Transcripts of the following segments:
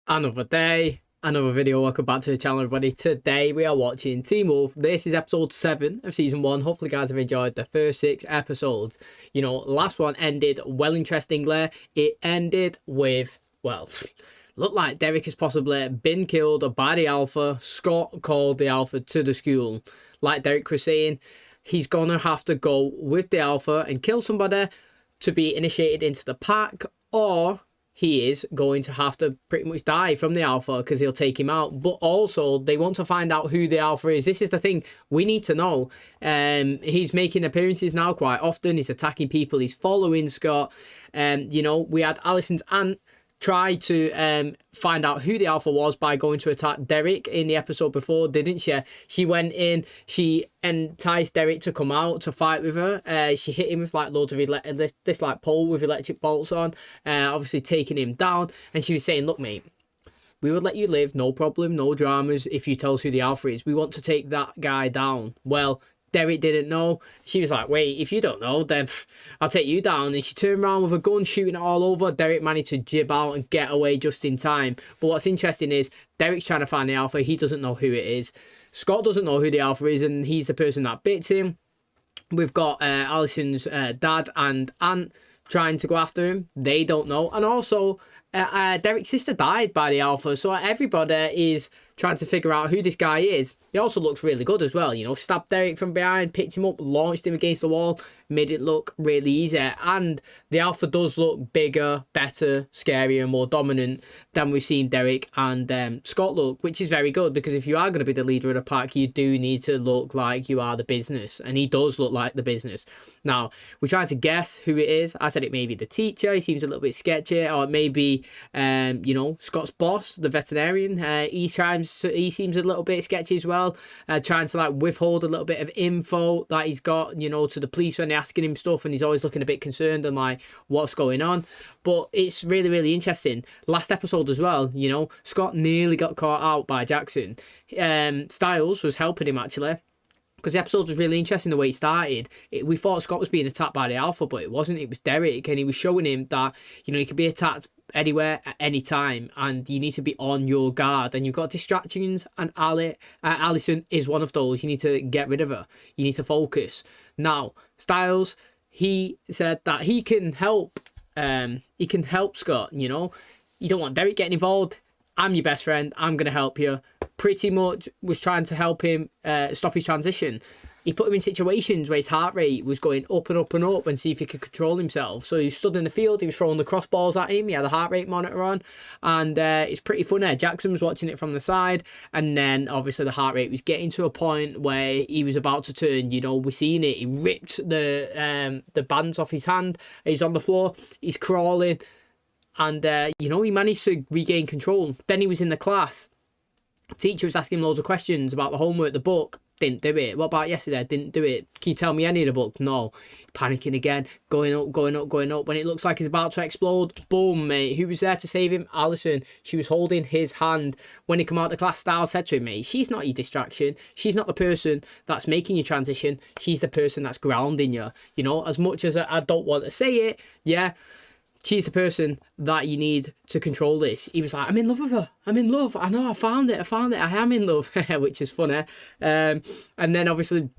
Another day, another video. Welcome back to the channel, everybody. Today we are watching Teen Wolf. This is episode 7 of season 1. Hopefully you guys have enjoyed the first 6 episodes. You know, last one ended well interestingly. It ended with, well, looked like Derek has possibly been killed by the Alpha. Scott called the Alpha to the school. Like Derek was saying, he's gonna have to go with the Alpha and kill somebody to be initiated into the pack, or he is going to have to pretty much die from the Alpha because he'll take him out. But also, they want to find out who the Alpha is. This is the thing we need to know. He's making appearances now quite often. He's attacking people. He's following Scott. You know, we had Allison's aunt try to find out who the Alpha was by going to attack Derek in the episode before, didn't she? She went in, she enticed Derek to come out to fight with her. She hit him with like loads of this like pole with electric bolts on, obviously taking him down. And she was saying, look mate, we would let you live, no problem, no dramas, if you tell us who the Alpha is. We want to take that guy down. Well, Derek didn't know. She was like, wait, if you don't know, then I'll take you down. And she turned around with a gun, shooting it all over. Derek managed to jib out and get away just in time. But what's interesting is Derek's trying to find the Alpha. He doesn't know who it is. Scott doesn't know who the Alpha is, and he's the person that bits him. We've got Allison's dad and aunt trying to go after him. They don't know. And also, Derek's sister died by the Alpha, so everybody is trying to figure out who this guy is. He also looks really good as well, you know, stabbed Derek from behind, picked him up, launched him against the wall, made it look really easy. And the Alpha does look bigger, better, scarier, more dominant than we've seen Derek and Scott look, which is very good, because if you are going to be the leader of the pack, you do need to look like you are the business, and he does look like the business. Now, we're trying to guess who it is. I said it may be the teacher. He seems a little bit sketchy, or it may be, you know, Scott's boss, the veterinarian. He seems a little bit sketchy as well, trying to like withhold a little bit of info that he's got, you know, to the police when they're asking him stuff, and he's always looking a bit concerned and like, what's going on? But it's really, really interesting. Last episode as well, you know, Scott nearly got caught out by Jackson. Styles was helping him actually, because the episode was really interesting the way it started. We thought Scott was being attacked by the Alpha, but it wasn't. It was Derek, and he was showing him that, you know, he could be attacked anywhere at any time, and you need to be on your guard. And you've got distractions, and Allison is one of those. You need to get rid of her. You need to focus. Now, Styles, he said that he can help. He can help Scott. You know, you don't want Derek getting involved. I'm your best friend. I'm gonna help you. Pretty much was trying to help him stop his transition. He put him in situations where his heart rate was going up and up and up, and see if he could control himself. So he stood in the field, he was throwing the crossballs at him, he had a heart rate monitor on, and it's pretty funny. Jackson was watching it from the side, and then obviously the heart rate was getting to a point where he was about to turn. You know, we're seeing it. He ripped the bands off his hand. He's on the floor, he's crawling, and you know, he managed to regain control. Then he was in the class. Teacher was asking him loads of questions about the homework, the book. Didn't do it. What about yesterday? Didn't do it. Can you tell me any of the book? No. Panicking again. Going up, going up, going up. When it looks like he's about to explode, boom, mate. Who was there to save him? Allison. She was holding his hand. When he came out of the class, Styles said to him, mate, she's not your distraction. She's not the person that's making your transition. She's the person that's grounding you. You know, as much as I don't want to say it, yeah, she's the person that you need to control this. He was like, I'm in love with her. I'm in love. I know, I found it. I am in love, which is funny. And then obviously,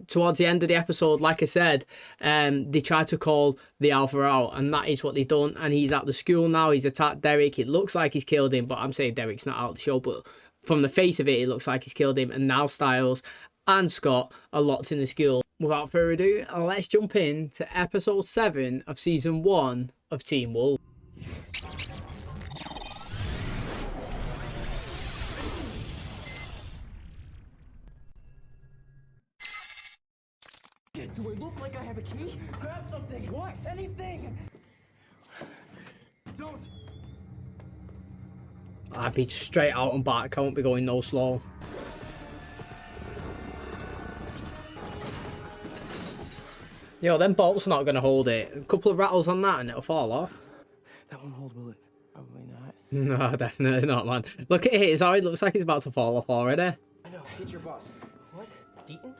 towards the end of the episode, like I said, they tried to call the Alpha out, and that is what they've done. And he's at the school now. He's attacked Derek. It looks like he's killed him, but I'm saying Derek's not out of the show. But from the face of it, it looks like he's killed him. And now Styles and Scott are locked in the school. Without further ado, let's jump in to episode 7 of season 1 of Teen Wolf. Do I look like I have a key? Grab something! What? Anything! Don't! I'd be straight out and back. I won't be going no slow. Yo, them bolts are not going to hold it. A couple of rattles on that and it'll fall off. That won't hold, will it? Probably not. No, definitely not, man. Look at it. It looks like it's about to fall off already. I know. It's your boss. What? Deaton?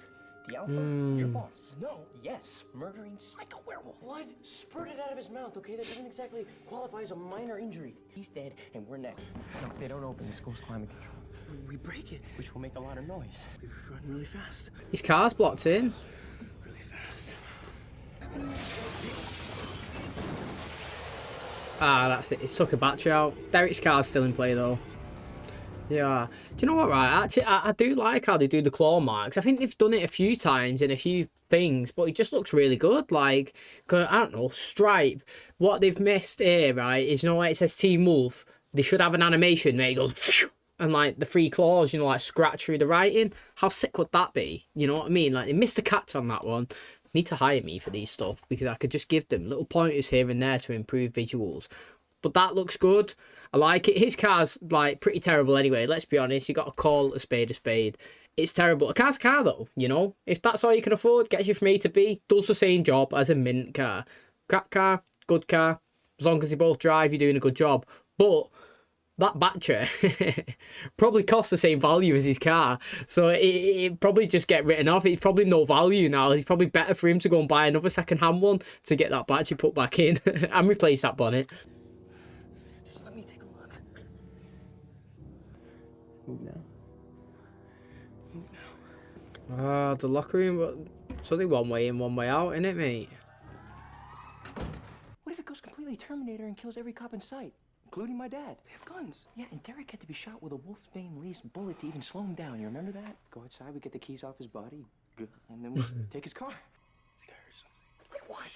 The Alpha, your boss. No. Yes, murdering psycho werewolf. Blood spurted out of his mouth, okay? That doesn't exactly qualify as a minor injury. He's dead, and we're next. No, if they don't open the school's climate control, we break it, which will make a lot of noise. We run really fast. His car's blocked in. Really fast. Ah, that's it. It's took a battery out. Derek's car's still in play though. Yeah. Do you know what, right? Actually, I do like how they do the claw marks. I think they've done it a few times in a few things, but it just looks really good. Like, 'cause, I don't know, Stripe. What they've missed here, right, is, you know, where it says Team Wolf, they should have an animation where it goes, phew, and like the three claws, you know, like scratch through the writing. How sick would that be? You know what I mean? Like, they missed a catch on that one. Need to hire me for these stuff because I could just give them little pointers here and there to improve visuals. But that looks good. I like it. His car's like pretty terrible anyway. Let's be honest. You got to call a spade a spade. It's terrible. A car's a car though, you know. If that's all you can afford, gets you from A to B, does the same job as a mint car. Crap car, good car. As long as they both drive, you're doing a good job. But that battery probably costs the same value as his car. So it probably just get written off. It's probably no value now. It's probably better for him to go and buy another second-hand one to get that battery put back in and replace that bonnet. Just let me take a look. Move now. Move now. Ah, the locker room, but it's only one way in, one way out, isn't it, mate? What if it goes completely Terminator and kills every cop in sight? Including my dad. They have guns. Yeah, and Derek had to be shot with a Wolfsbane laced bullet to even slow him down. You remember that? Go outside, we get the keys off his body, and then we take his car. I think I heard something. Wait, what?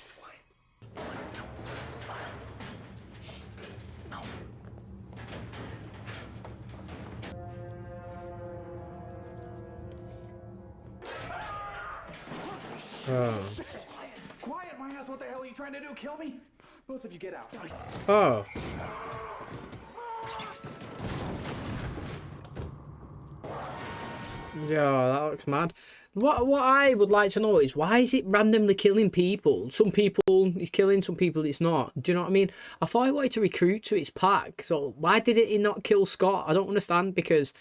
Silence. No. Oh. Quiet, my ass. What the hell are you trying to do? Kill me? Both of you get out. Oh. Yeah, that looks mad. What I would like to know is why is it randomly killing people? Some people he's killing, some people it's not. Do you know what I mean? I thought he wanted to recruit to its pack. So why did it not kill Scott? I don't understand because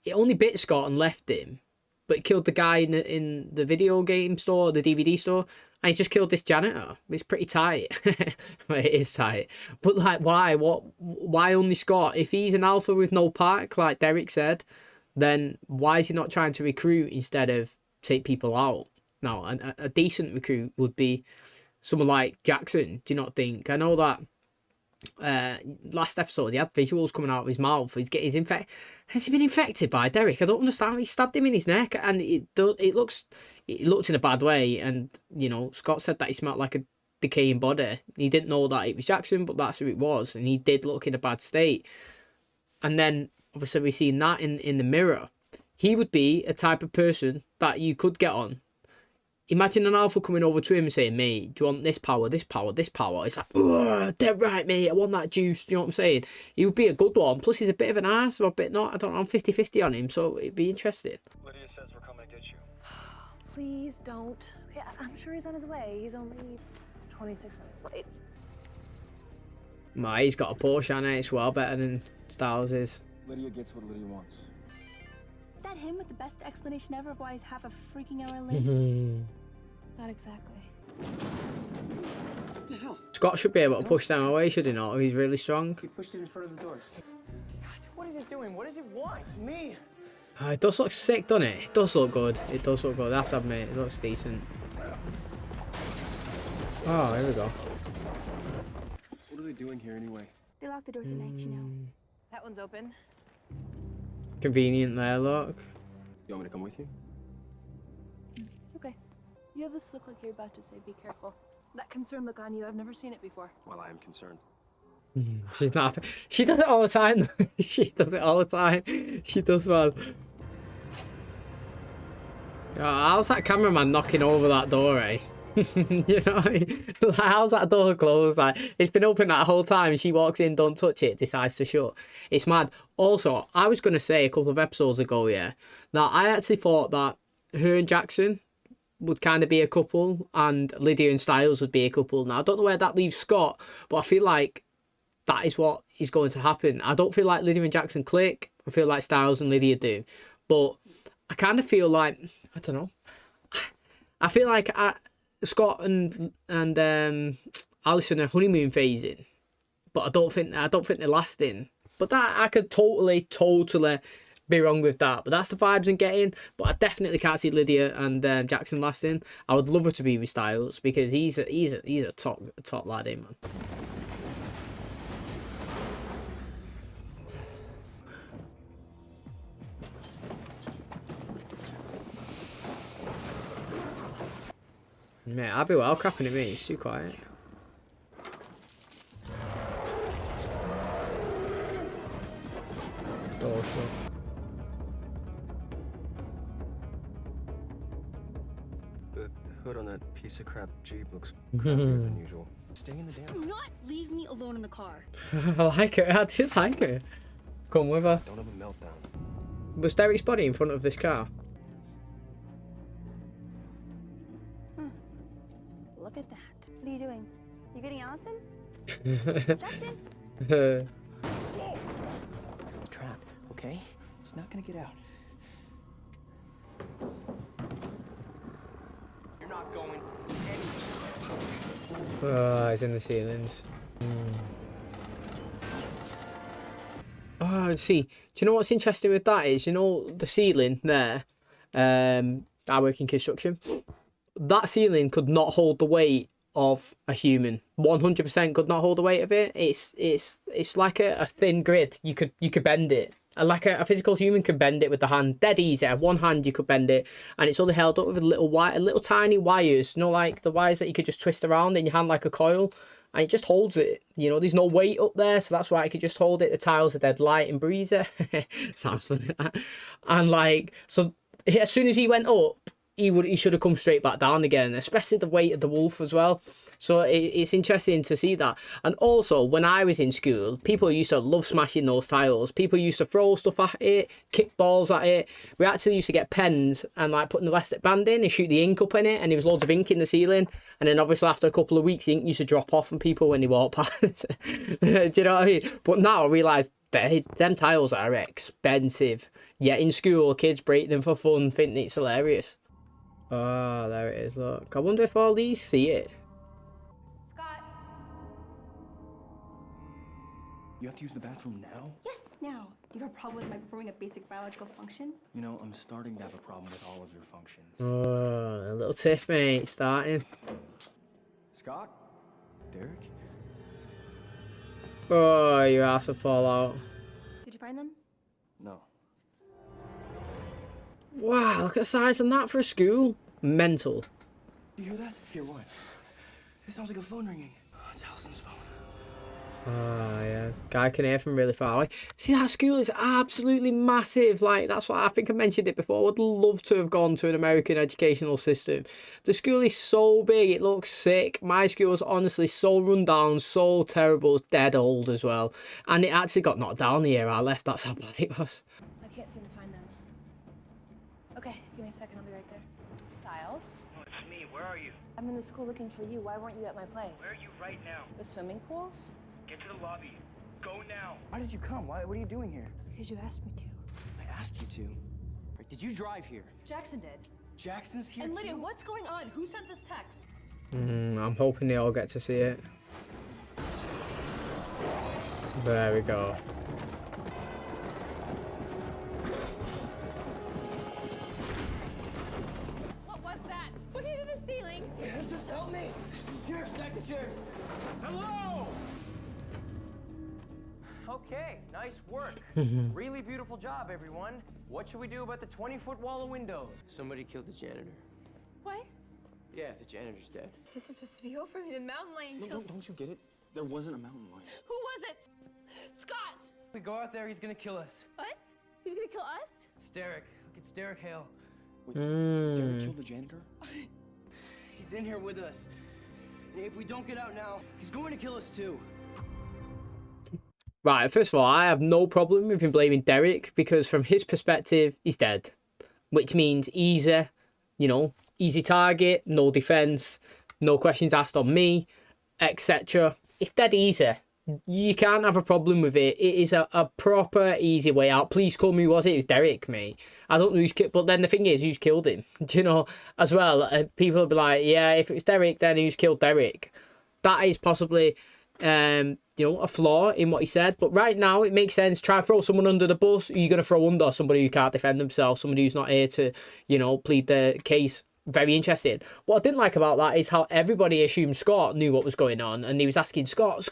it only bit Scott and left him. But it killed the guy in the video game store, the DVD store, and he just killed this janitor. It's pretty tight. It is tight. But like, why? Why only Scott? If he's an alpha with no pack, like Derek said, then why is he not trying to recruit instead of take people out? Now, a decent recruit would be someone like Jackson. Do you not think? I know that last episode he had visuals coming out of his mouth. He's infected. Has he been infected by Derek? I don't understand. He stabbed him in his neck, and it looked in a bad way. And you know, Scott said that he smelled like a decaying body. He didn't know that it was Jackson, but that's who it was, and he did look in a bad state. And then obviously we've seen that in the mirror. He would be a type of person that you could get on. Imagine an alpha coming over to him and saying, mate, do you want this power, this power, this power? It's like, dead right, mate, I want that juice. Do you know what I'm saying? He would be a good one. Plus, he's a bit of an ass, or a bit not. I don't know, I'm 50-50 on him, so it'd be interesting. Lydia says we're coming to get you. Please don't. Okay, I'm sure he's on his way. He's only 26 minutes late. Ma, he's got a Porsche, and it's well better than Styles is. Lydia gets what Lydia wants. Is that him with the best explanation ever of why he's half a freaking hour late? Not exactly. What the hell? Scott should be able to push them away, should he not? He's really strong. He pushed it in front of the door. What is it doing? What does it want? Me. It does look sick, doesn't it? It does look good. It does look good. I have to admit, it looks decent. Oh, here we go. What are they doing here anyway? They lock the doors at night, you know. That one's open. Convenient there, look. You want me to come with you? Okay. You have this look like you're about to say, be careful. That concerned look on you, I've never seen it before. Well, I am concerned. She's not. She does it all the time. She does it all the time. She does, man. How's that cameraman knocking over that door, eh? You know what I mean? Like, how's that door closed? Like, it's been open that whole time and she walks in, don't touch it, decides to shut. It's mad. Also, I was going to say a couple of episodes ago, yeah, that I actually thought that her and Jackson would kind of be a couple and Lydia and Styles would be a couple. Now, I don't know where that leaves Scott, but I feel like that is what is going to happen. I don't feel like Lydia and Jackson click. I feel like Styles and Lydia do. But I kind of feel like, I don't know. I feel like Scott and Allison are honeymoon phasing, but I don't think they're lasting. But that I could totally be wrong with that. But that's the vibes I'm getting. But I definitely can't see Lydia and Jackson lasting. I would love her to be with Styles because he's a top lad, man. Mate, I'll be well crapping at me. It's too quiet. Door shut. The hood on that piece of crap Jeep looks crappier than usual. Stay in the damn. Do not leave me alone in the car. I like her. I do like her. Come with her. Don't have a meltdown. Was Derek's body in front of this car? Look at that. What are you doing? You getting Allison? Jackson? Trap, okay? It's not gonna get out. You're not going anywhere. Oh, he's in the ceilings. Oh, see, do you know what's interesting with that is, you know, the ceiling there, I work in construction, that ceiling could not hold the weight of a human. 100% could not hold the weight of it. It's like a thin grid. You could bend it. Like a physical human could bend it with the hand. Dead easy. One hand you could bend it, and it's only held up with little tiny wires. You know, like the wires that you could just twist around in your hand like a coil, and it just holds it. You know, there's no weight up there, so that's why it could just hold it. The tiles are dead light and breezy. Sounds funny. And like, so as soon as he went up, he should have come straight back down again, especially the weight of the wolf as well. So it's interesting to see that. And also, when I was in school, people used to love smashing those tiles. People used to throw stuff at it, kick balls at it. We actually used to get pens and like put an elastic band in and shoot the ink up in it, and there was loads of ink in the ceiling. And then obviously after a couple of weeks, the ink used to drop off from people when they walked past. Do you know what I mean? But now I realise them tiles are expensive. Yet in school, kids break them for fun, thinking it's hilarious. Oh, there it is, look. I wonder if all these see it. Scott. You have to use the bathroom now? Yes, now. Do you have a problem with my performing a basic biological function? You know, I'm starting to have a problem with all of your functions. Oh, a little tiff, mate, starting. Scott? Derek? Oh, your ass will fall out. Did you find them? No. Wow, look at the size of that for a school. Mental. You hear that? Hear what? It sounds like a phone ringing. Oh, it's Allison's phone. Oh, yeah. Guy can hear from really far away. See, that school is absolutely massive. Like, that's what I think I mentioned it before. I would love to have gone to an American educational system. The school is so big, it looks sick. My school was honestly so run down, so terrible, it's dead old as well. And it actually got knocked down the year I left. That's how bad it was. I can't seem to find them. Okay, give me a second, I'll be right there. Styles? Oh, it's me. Where are you? I'm in the school looking for you. Why weren't you at my place? Where are you right now? The swimming pools? Get to the lobby. Go now. Why did you come? What are you doing here? Because you asked me to. I asked you to. Right, did you drive here? Jackson did. Jackson's here And Lydia, too? what's going on? Who sent this text? I'm hoping they all get to see it. There we go. What was that? Looking at the ceiling. Just help me! Chairs, stack the chairs. Hello! Okay, nice work. Really beautiful job, everyone. What should we do about the 20-foot wall of windows? Somebody killed the janitor. What? Yeah, the janitor's dead. This was supposed to be over. The mountain lion No, killed. don't you get it? There wasn't a mountain lion. Who was it? Scott! We go out there, he's gonna kill us. Us? Who's gonna kill us? It's Derek. Look, it's Derek Hale. Derek killed the janitor? He's in here with us. And if we don't get out now, he's going to kill us too. Right, first of all, I have no problem with him blaming Derek because from his perspective, he's dead. Which means easy, you know, easy target, no defense, no questions asked on me, etc. It's dead easy. you can't have a problem with it. It is a proper easy way out. Please call me, who was it? It was Derek, mate. I don't know who's killed, but then the thing is, who's killed him? Do you know, as well, people will be like, yeah, if it's Derek, then who's killed Derek? That is possibly, you know, a flaw in what he said. But right now, it makes sense. Try and throw someone under the bus. Who are you going to throw under? Somebody who can't defend themselves. Somebody who's not here to, you know, plead the case. Very interesting. What I didn't like about that is how everybody assumed Scott knew what was going on, and he was asking Scott.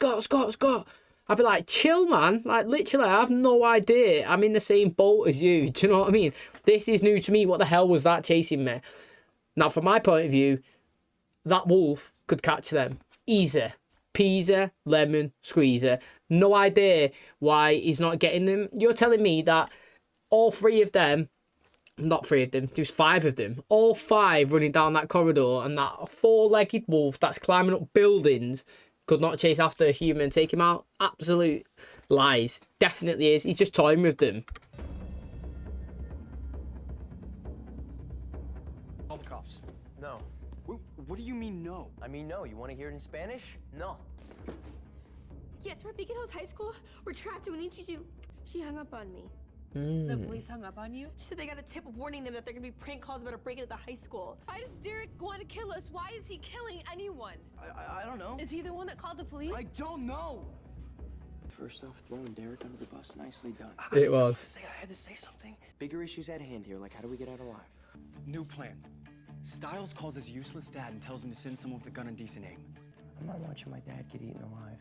I'd be like, chill, man. Like, literally, I have no idea. I'm in the same boat as you. Do you know what I mean? This is new to me. What the hell was that chasing me? Now, from my point of view, that wolf could catch them. Easy. Peasy, lemon, squeezer. No idea why he's not getting them. You're telling me that all three of them, not three of them, there's five of them, all five running down that corridor, and that four-legged wolf that's climbing up buildings could not chase after a human and take him out? Absolute lies. Definitely is. He's just toying with them. Call the cops. No. What do you mean, no? I mean, no. You want to hear it in Spanish? No. Yes, we're at Beacon Hills High School. We're trapped in Ichizu. She hung up on me. The police hung up on you? She said they got a tip warning them that there are gonna be prank calls about a break-in at the high school. Why does Derek want to kill us? Why is he killing anyone? I don't know. Is he the one that called the police? I don't know. First off, throwing Derek under the bus. Nicely done. It was. I had to say something. Bigger issues at hand here, like how do we get out alive? New plan. Styles calls his useless dad and tells him to send someone with a gun and decent aim. I'm not watching my dad get eaten alive.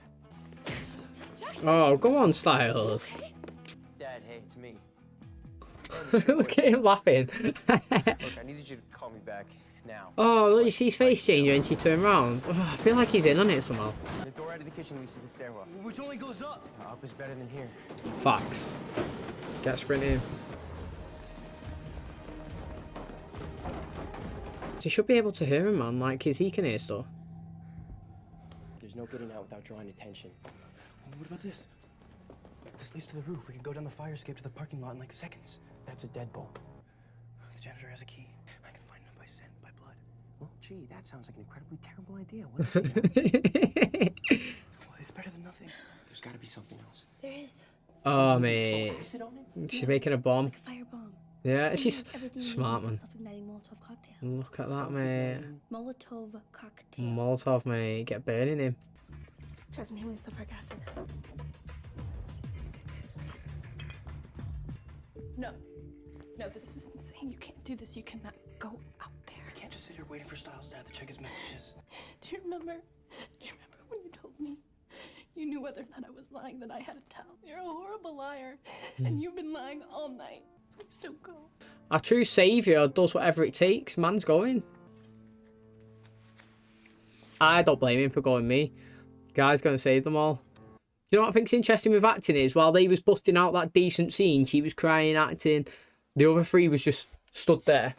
Oh, go on, Styles. Dad, hey, it's me. Look at him laughing. Look, I needed you to call me back now. Oh, look, you see his face change when she turned around. Oh, I feel like he's in on it somehow. The door out of the kitchen leads to the stairwell. Which only goes up. Up is better than here. Facts. Get sprinting. You should be able to hear him, man. Like, he can hear stuff. There's no getting out without drawing attention. What about this? This leads to the roof. We can go down the fire escape to the parking lot in like seconds. That's a deadbolt. The janitor has a key. I can find him by scent, by blood. Well, gee, that sounds like an incredibly terrible idea. What is it? Well, it's better than nothing. There's got to be something else. There is. Oh, mate. Acid on it? She's making a bomb. Like a firebomb. Yeah, she's Everything you smart, need man. is a self-igniting Molotov cocktail. Look at that, mate. Molotov cocktail. Molotov, mate. Get burning him. Tries inhaling sulfuric acid. No. No, this is insane. You can't do this. You cannot go out there. I can't just sit here waiting for Styles' dad to check his messages. Do you remember when you told me you knew whether or not I was lying, that I had to tell? You're a horrible liar, and you've been lying all night. Please don't go. A true saviour does whatever it takes. Man's going. I don't blame him for going me. Guy's going to save them all. You know what I think's interesting with acting is, while they was busting out that decent scene, she was crying, acting. The other three was just stood there.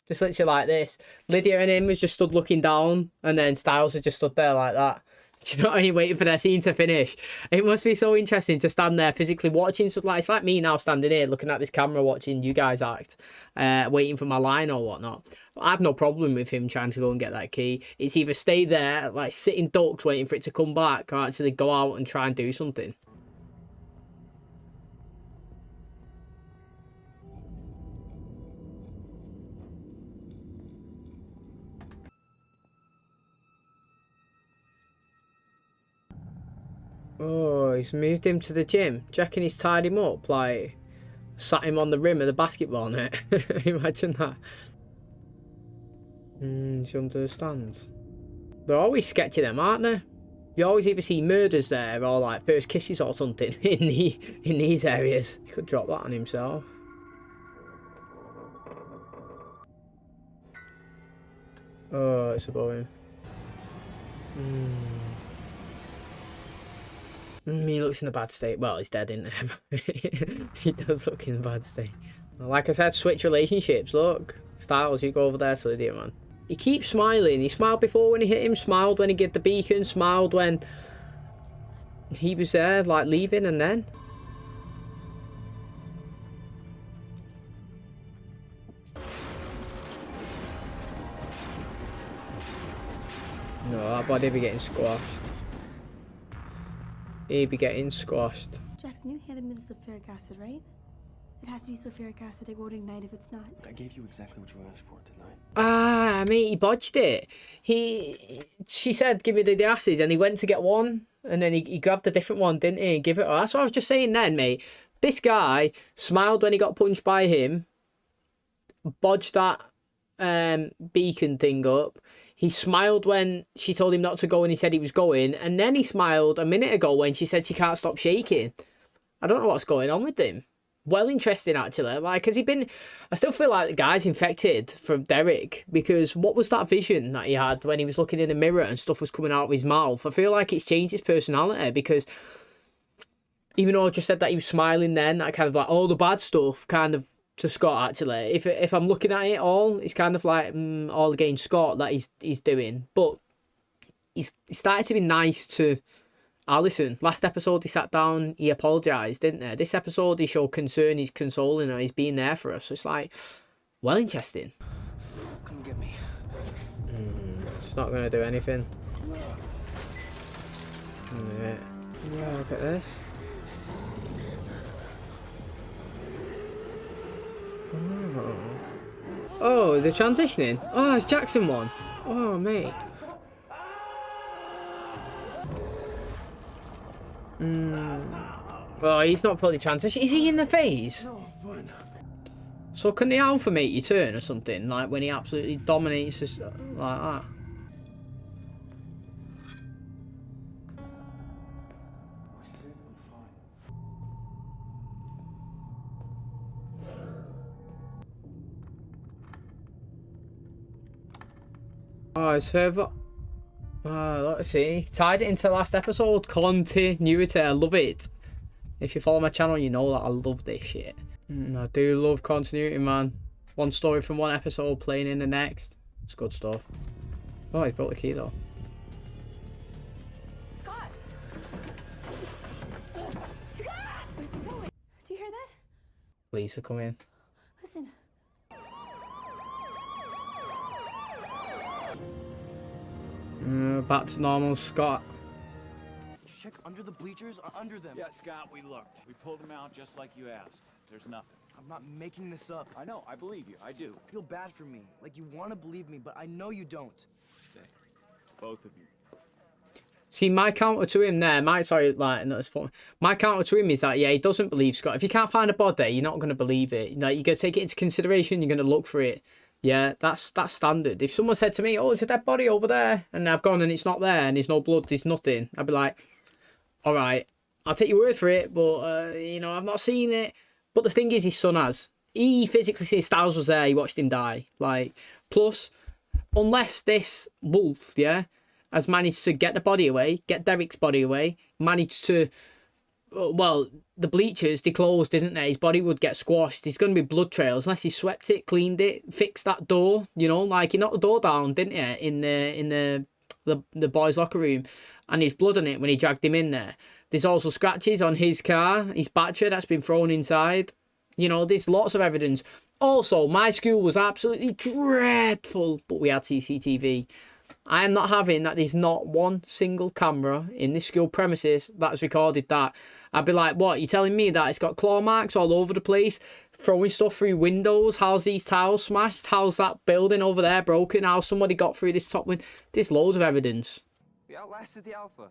Just literally like this. Lydia and him was just stood looking down, and then Styles had just stood there like that. Do you know what I mean? Waiting for their scene to finish. It must be so interesting to stand there physically watching. So like, it's like me now standing here looking at this camera watching you guys act, waiting for my line or whatnot. I have no problem with him trying to go and get that key. It's either stay there, like sitting ducks waiting for it to come back, or actually go out and try and do something. Oh, he's moved him to the gym. Do you reckon he's tied him up? Like, sat him on the rim of the basketball net? Imagine that. She understands. They're always sketchy, them, aren't they? You always either see murders there or like first kisses or something in these areas. He could drop that on himself. Oh, it's above him. He looks in a bad state. Well, he's dead, isn't he? He does look in a bad state. Like I said, switch relationships. Look, Styles, you go over there to Lydia, man. He keeps smiling. He smiled before when he hit him, smiled when he gave the beacon, smiled when he was there, like leaving, and then. No, that body be getting squashed. he'd be getting squashed. Jackson, you handed me the sulfuric acid, right? It has to be sulfuric acid. It won't ignite if it's not. I gave you exactly what you asked for tonight. Ah, I mean, he bodged it. She said, give me the acid, and he went to get one, and then he grabbed a different one, didn't he? And give it her. That's what I was just saying then, mate. This guy smiled when he got punched by him, bodged that beacon thing up. He smiled when she told him not to go and he said he was going, and then he smiled a minute ago when she said she can't stop shaking. I don't know what's going on with him. Well, interesting actually. Like, has he been? I still feel like the guy's infected from Derek, because what was that vision that he had when he was looking in the mirror and stuff was coming out of his mouth? I feel like it's changed his personality, because even though I just said that he was smiling then, that kind of like all the bad stuff kind of to Scott actually. If I'm looking at it all, it's kind of like all against Scott that he's doing, but he started to be nice to Allison. Last episode he sat down, he apologised, didn't he? This episode he showed concern, he's consoling her, he's being there for us. So it's like, well, interesting. Come get me. It's not going to do anything. Yeah, look at this. Oh, they're transitioning. Oh, it's Jackson one. Oh, mate. Well, he's not fully transitioned. Is he in the phase? No, fine. So can the alpha make you turn or something? Like when he absolutely dominates us like that? Oh, it's her. Let's see. Tied it into last episode. Continuity. I love it. If you follow my channel, you know that I love this shit. I do love continuity, man. One story from one episode playing in the next. It's good stuff. Oh, he's brought the key though. Scott! Scott! Do you hear that? Lisa, come in. Listen. Back to normal, Scott. Did you check under the bleachers or under them? Yeah, Scott, we looked. We pulled them out just like you asked. There's nothing. I'm not making this up. I know, I believe you. I do. I feel bad for me. Like you want to believe me, but I know you don't. Stay. Both of you. See, my counter to him there, my counter to him is that, yeah, he doesn't believe Scott. If you can't find a body, you're not going to believe it. Like, you're going to take it into consideration, you're going to look for it. Yeah, that's standard. If someone said to me, oh, there's a dead body over there, and I've gone and it's not there, and there's no blood, there's nothing, I'd be like, all right, I'll take your word for it, but, you know, I've not seen it. But the thing is, his son has. He physically says Styles was there, he watched him die. Like, plus, unless this wolf, yeah, has managed to get the body away, get Derek's body away, managed to, well, the bleachers, they closed, didn't they? His body would get squashed. There's going to be blood trails unless he swept it, cleaned it, fixed that door, you know, like he knocked the door down, didn't he, in the boys' locker room, and there's blood on it when he dragged him in there. There's also scratches on his car, his battery that's been thrown inside. You know, there's lots of evidence. Also, my school was absolutely dreadful, but we had CCTV. I am not having that there's not one single camera in this school premises that's recorded that. I'd be like, what, you telling me that it's got claw marks all over the place, throwing stuff through windows? How's these tiles smashed? How's that building over there broken? How somebody got through this top window? There's loads of evidence. We outlasted the Alpha.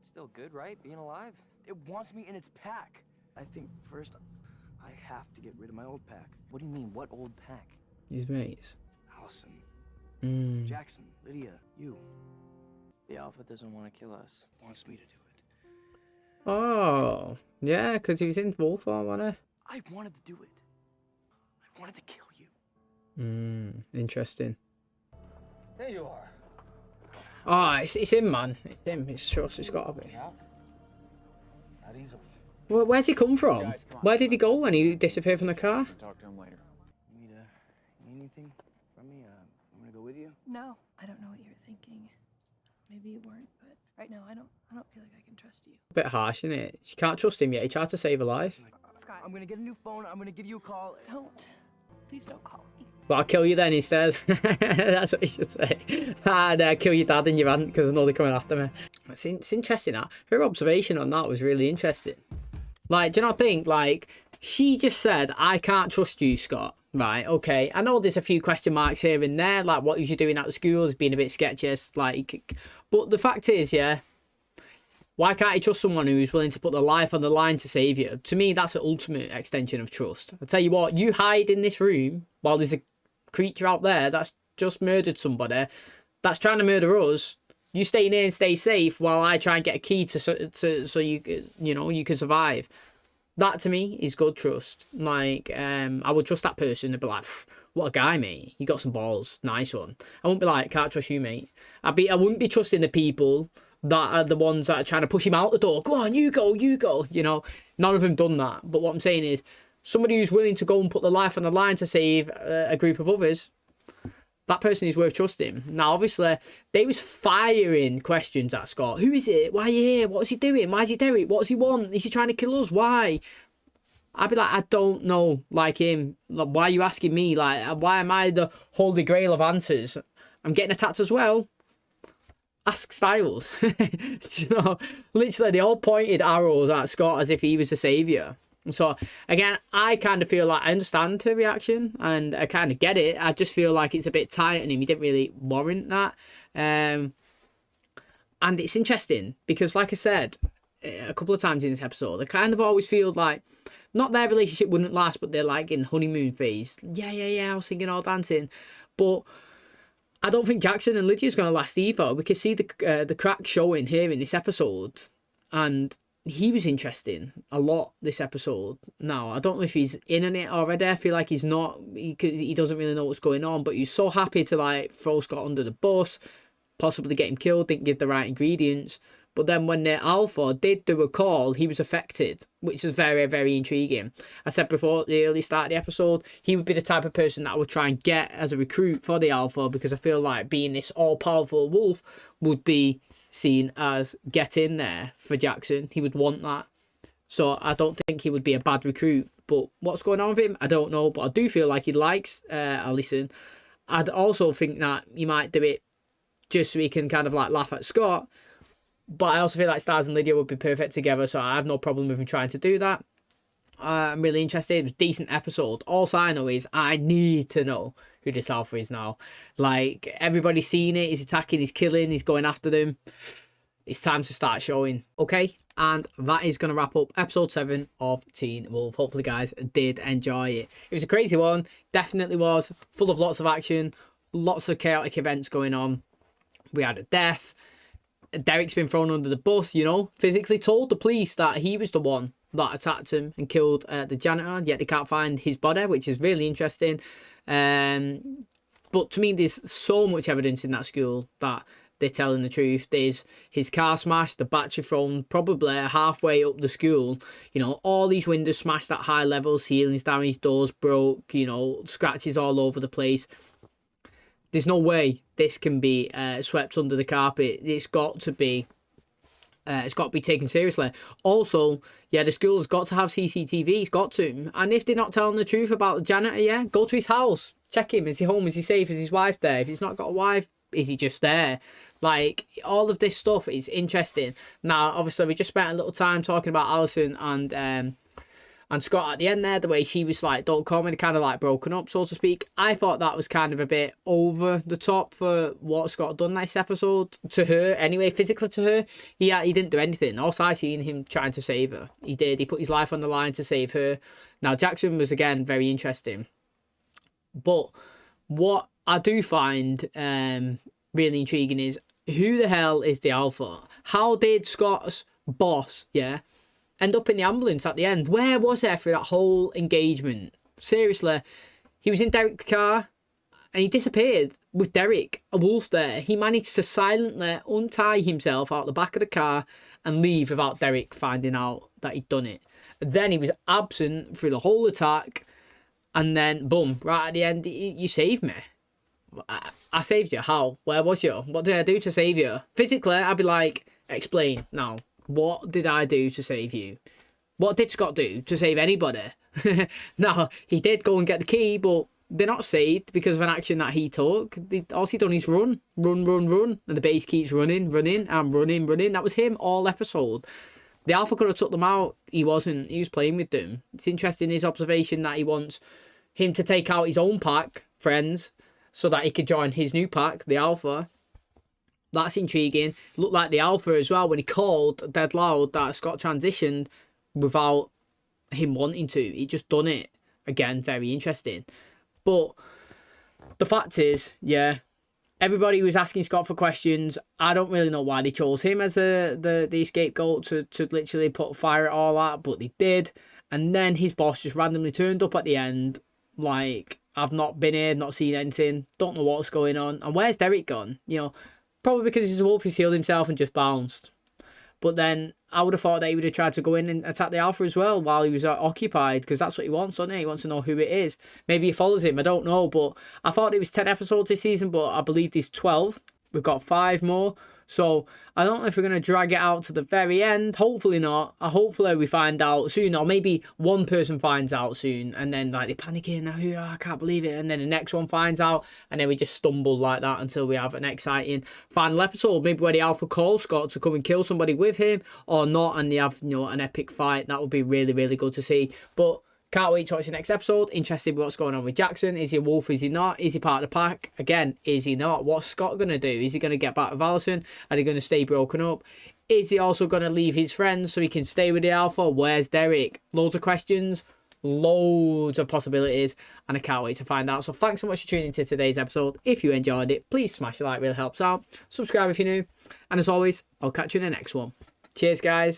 Still good, right? Being alive? It wants me in its pack. I think first I have to get rid of my old pack. What do you mean, what old pack? His mates. Allison, Jackson, Lydia, you. The Alpha doesn't want to kill us. Wants me to do it. Oh, yeah, because he was in Wolf form, wasn't I wanted to do it. I wanted to kill you. he? Interesting. There you are. Oh, it's him, man. It's him. It's trust. It's got to be. Yeah. Not easily. Well, where's he come from? Guys, come on. Where did he go when he disappeared from the car? Talk to him later. You need anything from me? I'm gonna go with you. No, I don't know what you were thinking. Maybe you weren't, but right now I don't feel like I can trust you. A bit harsh, isn't it? She can't trust him yet. He tried to save her life. Scott, I'm gonna get a new phone. I'm gonna give you a call. don't. Please don't call me. But I'll kill you then instead. That's what he should say. I'll kill your dad and your aunt because I know they're coming after me. It's interesting that. Her observation on that was really interesting. Like, do you not think, like, she just said, I can't trust you, Scott. Right, okay. I know there's a few question marks here and there, like, what was you doing at the school has been a bit sketchy, like, but the fact is, yeah, why can't you trust someone who's willing to put their life on the line to save you? To me, that's the ultimate extension of trust. I tell you what, you hide in this room while there's a creature out there that's just murdered somebody, that's trying to murder us. You stay in here and stay safe while I try and get a key so you can survive. That to me is good trust. Like, I would trust that person and be like, what a guy, mate. You got some balls. Nice one. I wouldn't be like, can't trust you, mate. I wouldn't be trusting the people that are the ones that are trying to push him out the door. Go on, you go. You know, none of them done that. But what I'm saying is, somebody who's willing to go and put their life on the line to save a group of others, that person is worth trusting. Now, obviously, they was firing questions at Scott. Who is it? Why are you here? What's he doing? Why is he Derek? What does he want? Is he trying to kill us? Why? I'd be like, I don't know. Like him. Like, why are you asking me? Like, why am I the holy grail of answers? I'm getting attacked as well. Ask Styles. You know, literally, they all pointed arrows at Scott as if he was the saviour. So, again, I kind of feel like I understand her reaction and I kind of get it. I just feel like it's a bit tight on him. He didn't really warrant that. And it's interesting because, like I said a couple of times in this episode, I kind of always feel like, not their relationship wouldn't last, but they're like in honeymoon phase. Yeah, I was singing all dancing. But I don't think Jackson and Lydia's going to last either. We can see the crack showing here in this episode. And he was interesting a lot this episode. Now, I don't know if he's in on it already. I feel like he's not. He doesn't really know what's going on. But he's so happy to like throw Scott under the bus, possibly get him killed, didn't give the right ingredients. But then when the Alpha did do a call, he was affected, which is very, very intriguing. I said before at the early start of the episode, he would be the type of person that I would try and get as a recruit for the Alpha, because I feel like being this all-powerful wolf would be seen as get in there for Jackson. He would want that. So I don't think he would be a bad recruit. But what's going on with him, I don't know. But I do feel like he likes Allison. I'd also think that he might do it just so he can kind of like laugh at Scott. But I also feel like Stars and Lydia would be perfect together, so I have no problem with him trying to do that. I'm really interested. It was a decent episode. All I know is I need to know who this Alpha is now. Like, everybody's seen it. He's attacking, he's killing, he's going after them. It's time to start showing. Okay, and that is going to wrap up episode 7 of Teen Wolf. Hopefully, guys did enjoy it. It was a crazy one. Definitely was. Full of lots of action. Lots of chaotic events going on. We had a death. Derek's been thrown under the bus, you know, physically told the police that he was the one that attacked him and killed the janitor, yet they can't find his body, which is really interesting. But to me, there's so much evidence in that school that they're telling the truth. There's his car smashed, the battery thrown probably halfway up the school, you know, all these windows smashed at high levels, ceilings damaged, doors broke, you know, scratches all over the place. There's no way this can be swept under the carpet. It's got to be taken seriously. Also, yeah, the school's got to have CCTV. It's got to. And if they're not telling the truth about the janitor, yeah, go to his house. Check him. Is he home? Is he safe? Is his wife there? If he's not got a wife, is he just there? Like, all of this stuff is interesting. Now, obviously, we just spent a little time talking about Allison and Scott at the end there, the way she was like, don't call me, kind of like broken up, so to speak. I thought that was kind of a bit over the top for what Scott done this episode to her. Anyway, physically to her, he didn't do anything. Also, I seen him trying to save her. He did. He put his life on the line to save her. Now, Jackson was, again, very interesting. But what I do find really intriguing is, who the hell is the Alpha? How did Scott's boss, end up in the ambulance at the end? Where was he for that whole engagement? Seriously, he was in Derek's car and he disappeared with Derek, a wolf there. He managed to silently untie himself out the back of the car and leave without Derek finding out that he'd done it. Then he was absent through the whole attack, and then boom, right at the end, you saved me. I saved you. How? Where was you? What did I do to save you? Physically, I'd be like, explain now. What did I do to save you? What did Scott do to save anybody? Now, he did go and get the key, but they're not saved because of an action that he took. All he done is run. And the base keeps running. That was him all episode. The Alpha could have took them out. He wasn't. He was playing with them. It's interesting, his observation that he wants him to take out his own pack, friends, so that he could join his new pack, the Alpha. That's intriguing. Looked like the Alpha as well when he called dead loud that Scott transitioned without him wanting to. He just done it. Again, very interesting. But the fact is, yeah, everybody was asking Scott for questions. I don't really know why they chose him as the scapegoat to literally put fire at all that, but they did. And then his boss just randomly turned up at the end, like, I've not been here, not seen anything, don't know what's going on. And where's Derek gone? You know, probably because he's a wolf, he's healed himself and just bounced. But then I would have thought that he would have tried to go in and attack the Alpha as well while he was occupied, because that's what he wants, doesn't he? He wants to know who it is. Maybe he follows him, I don't know. But I thought it was 10 episodes this season, but I believe there's 12. We've got 5 more. So I don't know if we're going to drag it out to the very end. Hopefully not. Hopefully we find out soon, or maybe one person finds out soon and then like they're panicking, oh, I can't believe it, and then the next one finds out, and then we just stumble like that until we have an exciting final episode, maybe where the Alpha calls Scott to come and kill somebody with him or not, and they have, you know, an epic fight. That would be really, really good to see. But can't wait to watch the next episode. Interested in what's going on with Jackson. Is he a wolf? Is he not? Is he part of the pack? Again, is he not? What's Scott going to do? Is he going to get back with Allison? Are they going to stay broken up? Is he also going to leave his friends so he can stay with the Alpha? Where's Derek? Loads of questions, loads of possibilities, and I can't wait to find out. So thanks so much for tuning into today's episode. If you enjoyed it, please smash the like, really helps out. Subscribe if you're new. And as always, I'll catch you in the next one. Cheers, guys.